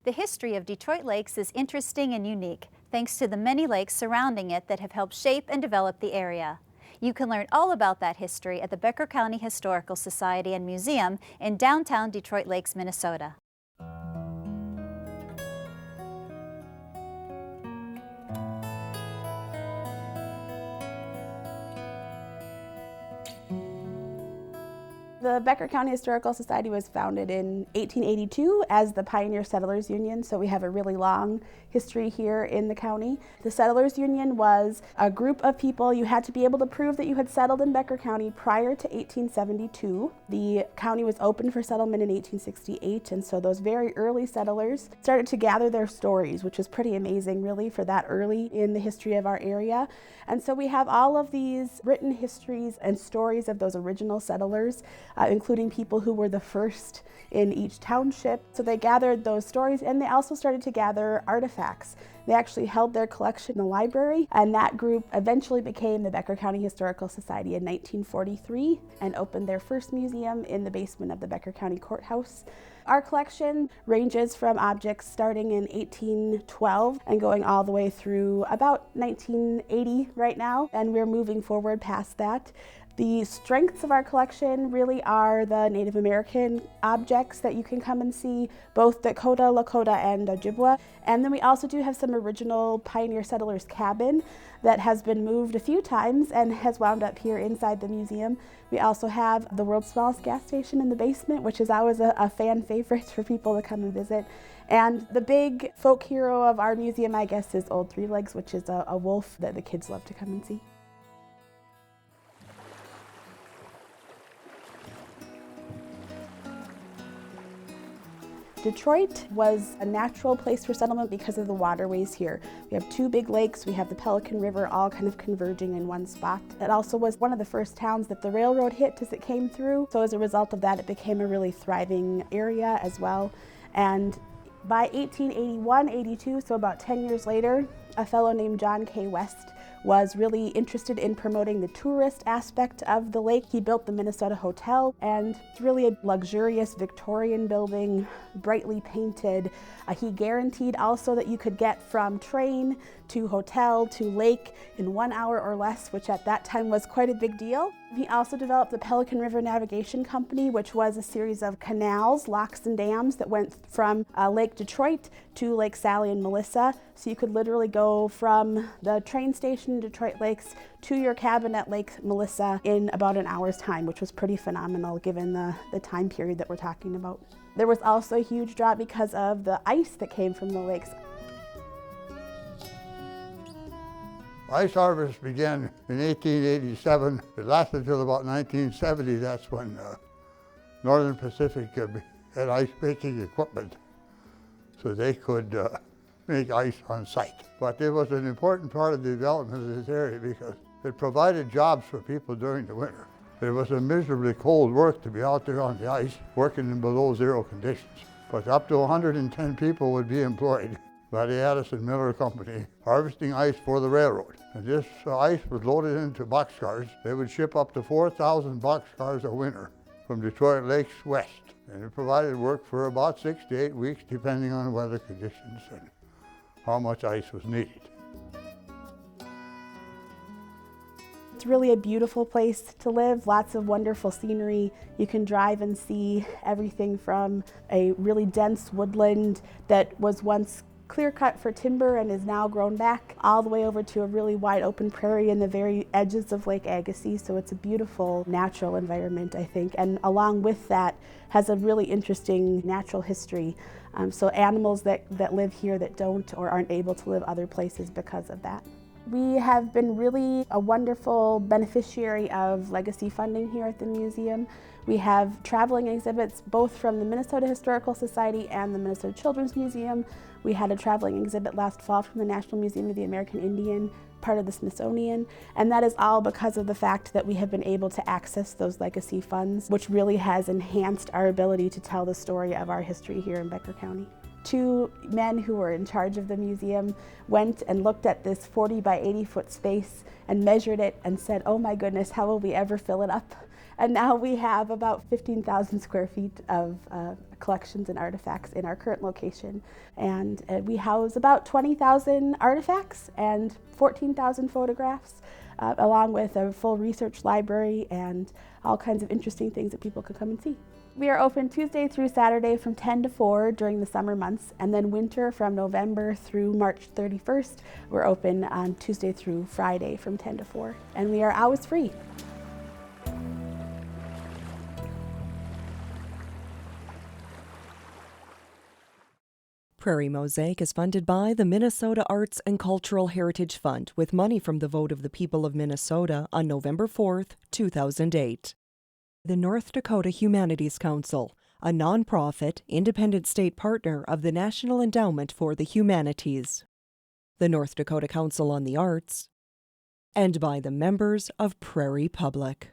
The history of Detroit Lakes is interesting and unique, thanks to the many lakes surrounding it that have helped shape and develop the area. You can learn all about that history at the Becker County Historical Society and Museum in downtown Detroit Lakes, Minnesota. The Becker County Historical Society was founded in 1882 as the Pioneer Settlers Union, so we have a really long history here in the county. The Settlers Union was a group of people. You had to be able to prove that you had settled in Becker County prior to 1872. The county was open for settlement in 1868, and so those very early settlers started to gather their stories, which is pretty amazing really for that early in the history of our area. And so we have all of these written histories and stories of those original settlers, including people who were the first in each township. So they gathered those stories, and they also started to gather artifacts. They actually held their collection in the library, and that group eventually became the Becker County Historical Society in 1943 and opened their first museum in the basement of the Becker County Courthouse. Our collection ranges from objects starting in 1812 and going all the way through about 1980 right now, and we're moving forward past that. The strengths of our collection really are the Native American objects that you can come and see, both Dakota, Lakota, and Ojibwa. And then we also do have some original pioneer settlers' cabin that has been moved a few times and has wound up here inside the museum. We also have the world's smallest gas station in the basement, which is always a fan favorite for people to come and visit. And the big folk hero of our museum, I guess, is Old Three Legs, which is a wolf that the kids love to come and see. Detroit was a natural place for settlement because of the waterways here. We have two big lakes, we have the Pelican River all kind of converging in one spot. It also was one of the first towns that the railroad hit as it came through, so as a result of that it became a really thriving area as well. And by 1881-82, so about 10 years later, a fellow named John K. West was really interested in promoting the tourist aspect of the lake. He built the Minnesota Hotel, and it's really a luxurious Victorian building, brightly painted. He guaranteed also that you could get from train to hotel to lake in 1 hour or less, which at that time was quite a big deal. He also developed the Pelican River Navigation Company, which was a series of canals, locks, and dams that went from Lake Detroit to Lake Sally and Melissa. So you could literally go from the train station in Detroit Lakes to your cabin at Lake Melissa in about an hour's time, which was pretty phenomenal given the time period that we're talking about. There was also a huge draw because of the ice that came from the lakes. Ice harvest began in 1887. It lasted until about 1970. That's when Northern Pacific had ice making equipment, so they could make ice on site. But it was an important part of the development of this area because it provided jobs for people during the winter. It was a miserably cold work to be out there on the ice, working in below zero conditions. But up to 110 people would be employed by the Addison Miller Company, harvesting ice for the railroad. And this ice was loaded into boxcars. They would ship up to 4,000 boxcars a winter from Detroit Lakes west. And it provided work for about 6 to 8 weeks, depending on weather conditions and how much ice was needed. It's really a beautiful place to live, lots of wonderful scenery. You can drive and see everything from a really dense woodland that was once clear cut for timber and is now grown back, all the way over to a really wide open prairie in the very edges of Lake Agassiz. So it's a beautiful natural environment, I think, and along with that has a really interesting natural history. So animals that live here that don't or aren't able to live other places because of that. We have been really a wonderful beneficiary of legacy funding here at the museum. We have traveling exhibits both from the Minnesota Historical Society and the Minnesota Children's Museum. We had a traveling exhibit last fall from the National Museum of the American Indian, part of the Smithsonian, and that is all because of the fact that we have been able to access those legacy funds, which really has enhanced our ability to tell the story of our history here in Becker County. Two men who were in charge of the museum went and looked at this 40 by 80 foot space and measured it and said, "Oh my goodness, how will we ever fill it up?" And now we have about 15,000 square feet of collections and artifacts in our current location. And we house about 20,000 artifacts and 14,000 photographs, along with a full research library and all kinds of interesting things that people could come and see. We are open Tuesday through Saturday from 10 to 4 during the summer months, and then winter from November through March 31st. We're open on Tuesday through Friday from 10 to 4, and we are hours free. Prairie Mosaic is funded by the Minnesota Arts and Cultural Heritage Fund with money from the vote of the people of Minnesota on November 4th, 2008. The North Dakota Humanities Council, a nonprofit, independent state partner of the National Endowment for the Humanities, the North Dakota Council on the Arts, and by the members of Prairie Public.